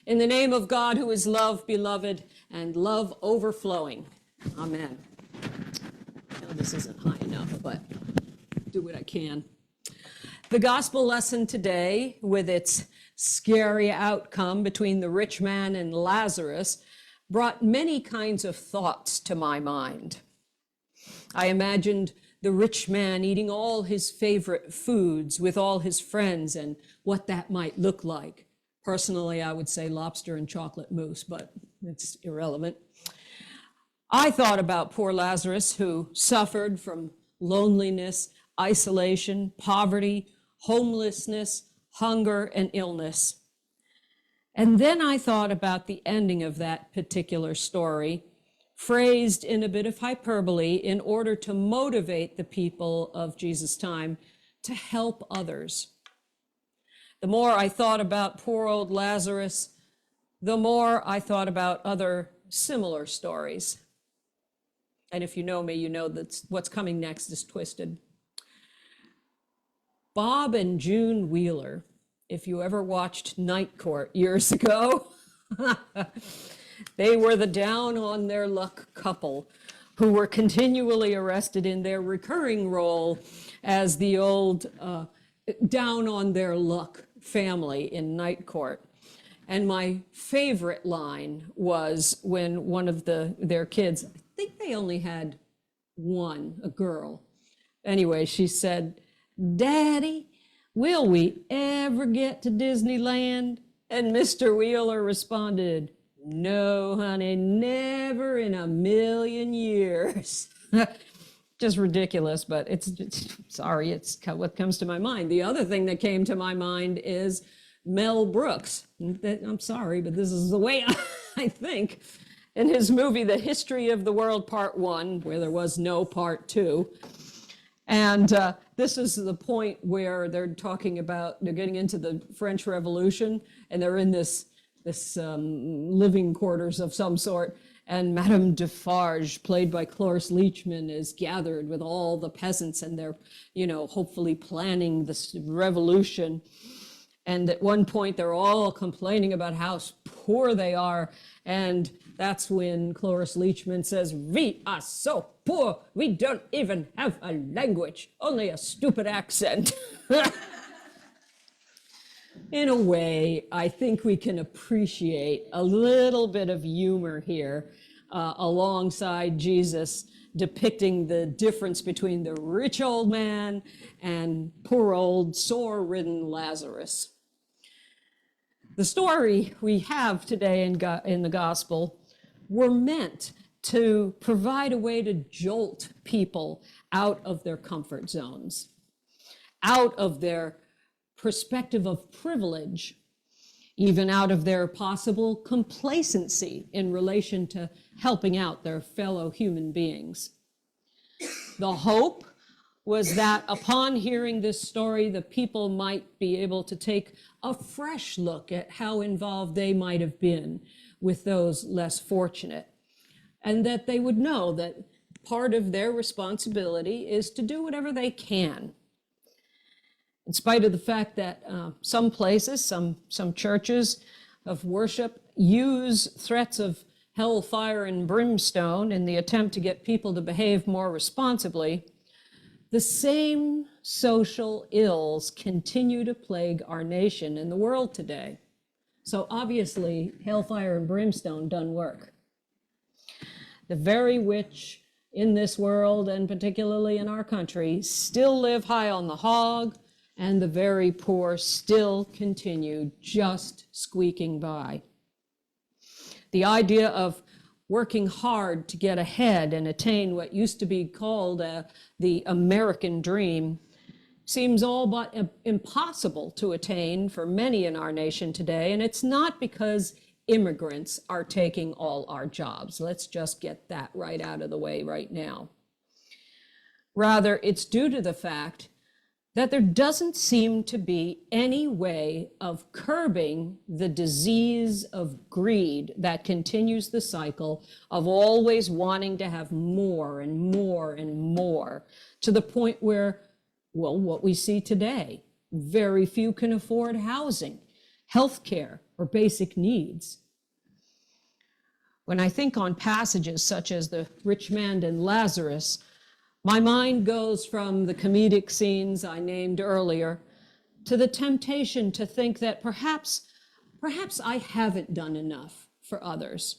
In the name of God, who is love, beloved, and love overflowing. Amen. No, this isn't high enough, but do what I can. The gospel lesson today, with its scary outcome between the rich man and Lazarus, brought many kinds of thoughts to my mind. I imagined the rich man eating all his favorite foods with all his friends and what that might look like. Personally, I would say lobster and chocolate mousse, but it's irrelevant. I thought about poor Lazarus, who suffered from loneliness, isolation, poverty, homelessness, hunger, and illness. And then I thought about the ending of that particular story, phrased in a bit of hyperbole in order to motivate the people of Jesus' time to help others. The more I thought about poor old Lazarus, the more I thought about other similar stories. And if you know me, you know that what's coming next is twisted. Bob and June Wheeler, if you ever watched Night Court years ago, they were the down on their luck couple who were continually arrested in their recurring role as the old down on their luck family in Night Court. And my favorite line was when one of their kids, I think they only had one, a girl. Anyway, she said, "Daddy, will we ever get to Disneyland?" And Mr. Wheeler responded, "No, honey, never in a million years." Just ridiculous, but it's what comes to my mind. The other thing that came to my mind is Mel Brooks. I'm sorry, but this is the way I think. In his movie, The History of the World, Part 1, where there was no Part 2. And this is the point where they're talking about, they're getting into the French Revolution, and they're in this living quarters of some sort. And Madame Defarge, played by Cloris Leachman, is gathered with all the peasants, and they're, hopefully planning this revolution. And at one point, they're all complaining about how poor they are. And that's when Cloris Leachman says, "We are so poor, we don't even have a language, only a stupid accent." In a way, I think we can appreciate a little bit of humor here alongside Jesus depicting the difference between the rich old man and poor old sore-ridden Lazarus. The story we have today in the gospel were meant to provide a way to jolt people out of their comfort zones, out of their perspective of privilege, even out of their possible complacency in relation to helping out their fellow human beings. The hope was that upon hearing this story, the people might be able to take a fresh look at how involved they might have been with those less fortunate, and that they would know that part of their responsibility is to do whatever they can. In spite of the fact that some places, some churches of worship use threats of hellfire and brimstone in the attempt to get people to behave more responsibly, the same social ills continue to plague our nation and the world today. So obviously, hellfire and brimstone doesn't work. The very rich in this world, and particularly in our country, still live high on the hog, and the very poor still continue just squeaking by. The idea of working hard to get ahead and attain what used to be called the American dream seems all but impossible to attain for many in our nation today. And it's not because immigrants are taking all our jobs. Let's just get that right out of the way right now. Rather, it's due to the fact that there doesn't seem to be any way of curbing the disease of greed that continues the cycle of always wanting to have more and more and more, to the point where, well, what we see today, very few can afford housing. health care, or basic needs. When I think on passages such as the rich man and Lazarus, my mind goes from the comedic scenes I named earlier to the temptation to think that perhaps I haven't done enough for others.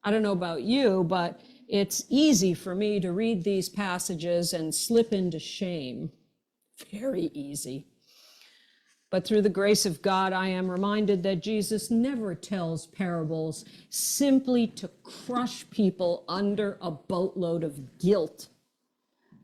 I don't know about you, but it's easy for me to read these passages and slip into shame. Very easy. But through the grace of God, I am reminded that Jesus never tells parables simply to crush people under a boatload of guilt,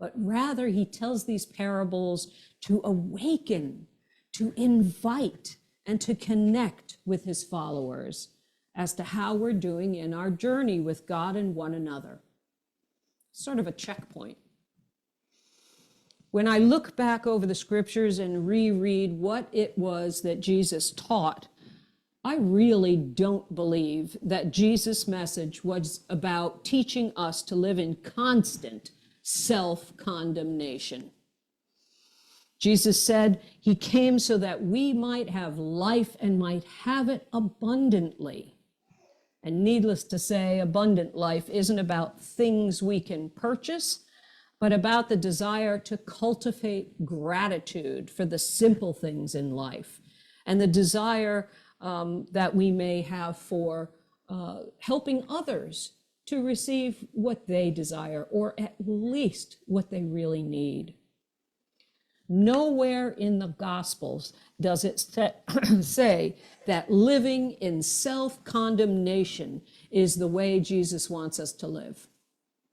but rather he tells these parables to awaken, to invite, and to connect with his followers as to how we're doing in our journey with God and one another. Sort of a checkpoint. When I look back over the scriptures and reread what it was that Jesus taught, I really don't believe that Jesus' message was about teaching us to live in constant self-condemnation. Jesus said he came so that we might have life and might have it abundantly. And needless to say, abundant life isn't about things we can purchase, but about the desire to cultivate gratitude for the simple things in life, and the desire that we may have for helping others to receive what they desire, or at least what they really need. Nowhere in the Gospels does it say that living in self-condemnation is the way Jesus wants us to live.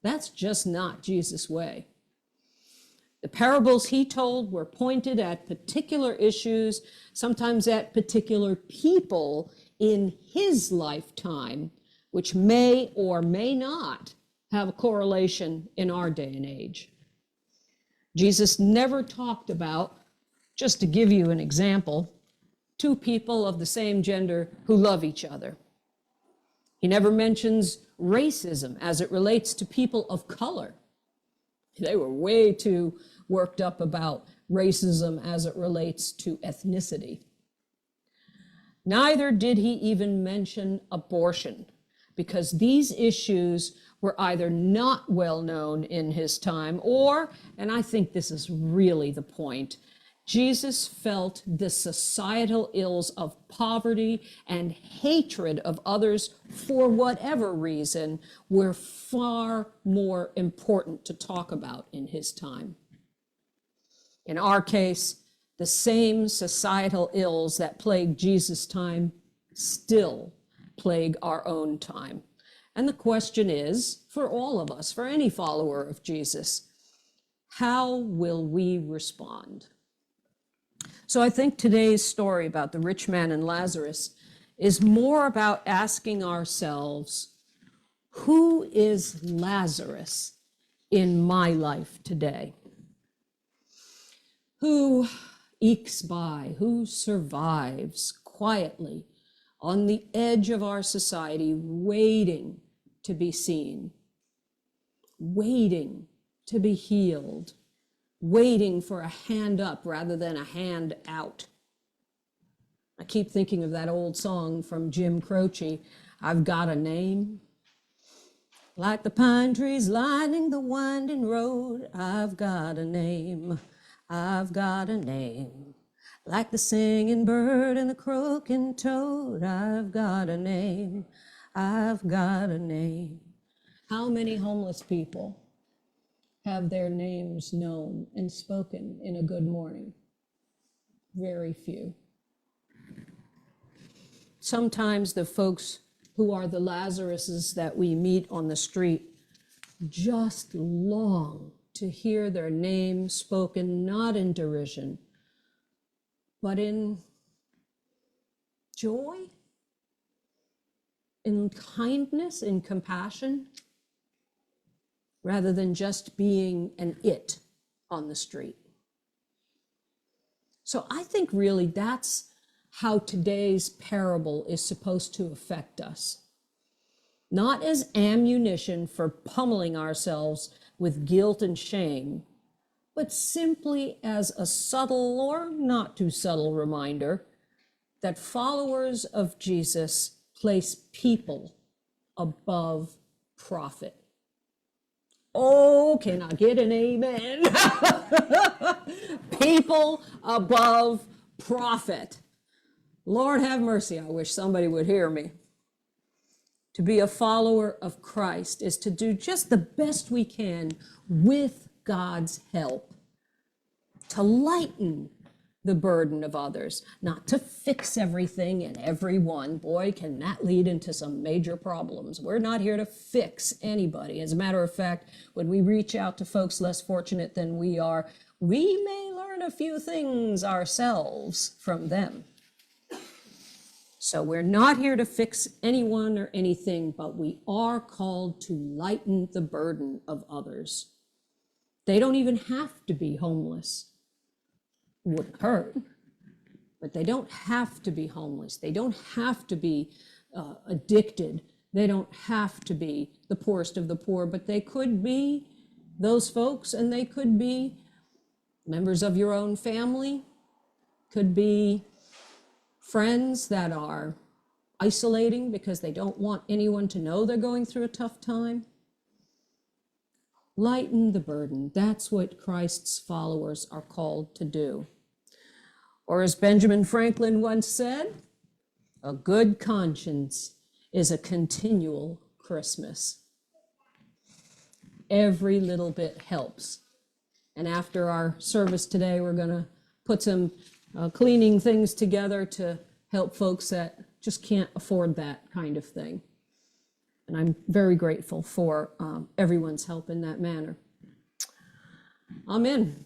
That's just not Jesus' way. The parables he told were pointed at particular issues, sometimes at particular people in his lifetime, which may or may not have a correlation in our day and age. Jesus never talked about, just to give you an example, two people of the same gender who love each other. He never mentions racism as it relates to people of color. They were way too worked up about racism as it relates to ethnicity. Neither did he even mention abortion, because these issues were either not well known in his time, or, and I think this is really the point, Jesus felt the societal ills of poverty and hatred of others for whatever reason were far more important to talk about in his time. In our case, the same societal ills that plagued Jesus' time still plague our own time. And the question is, for all of us, for any follower of Jesus, how will we respond? So I think today's story about the rich man and Lazarus is more about asking ourselves, who is Lazarus in my life today? Who ekes by, who survives quietly on the edge of our society, waiting to be seen, waiting to be healed, waiting for a hand up rather than a hand out. I keep thinking of that old song from Jim Croce, I've got a name. Like the pine trees lining the winding road, I've got a name, I've got a name. Like the singing bird and the croaking toad, I've got a name, I've got a name. How many homeless people have their names known and spoken in a good morning? Very few. Sometimes the folks who are the Lazaruses that we meet on the street just long to hear their name spoken, not in derision, but in joy, in kindness, in compassion, rather than just being an it on the street. So I think really that's how today's parable is supposed to affect us. Not as ammunition for pummeling ourselves with guilt and shame, but simply as a subtle or not too subtle reminder that followers of Jesus place people above profit. Oh, can I get an amen? People above profit. Lord have mercy, I wish somebody would hear me. To be a follower of Christ is to do just the best we can with God's help, to lighten the burden of others, not to fix everything and everyone. Boy, can that lead into some major problems. We're not here to fix anybody. As a matter of fact, when we reach out to folks less fortunate than we are, we may learn a few things ourselves from them. So we're not here to fix anyone or anything, but we are called to lighten the burden of others. They don't even have to be homeless. It wouldn't hurt, but they don't have to be homeless. They don't have to be addicted. They don't have to be the poorest of the poor, but they could be those folks, and they could be members of your own family, could be friends that are isolating because they don't want anyone to know they're going through a tough time. Lighten the burden. That's what Christ's followers are called to do. Or as Benjamin Franklin once said, a good conscience is a continual Christmas. Every little bit helps. And after our service today, we're going to put some cleaning things together to help folks that just can't afford that kind of thing. And I'm very grateful for everyone's help in that manner. Amen.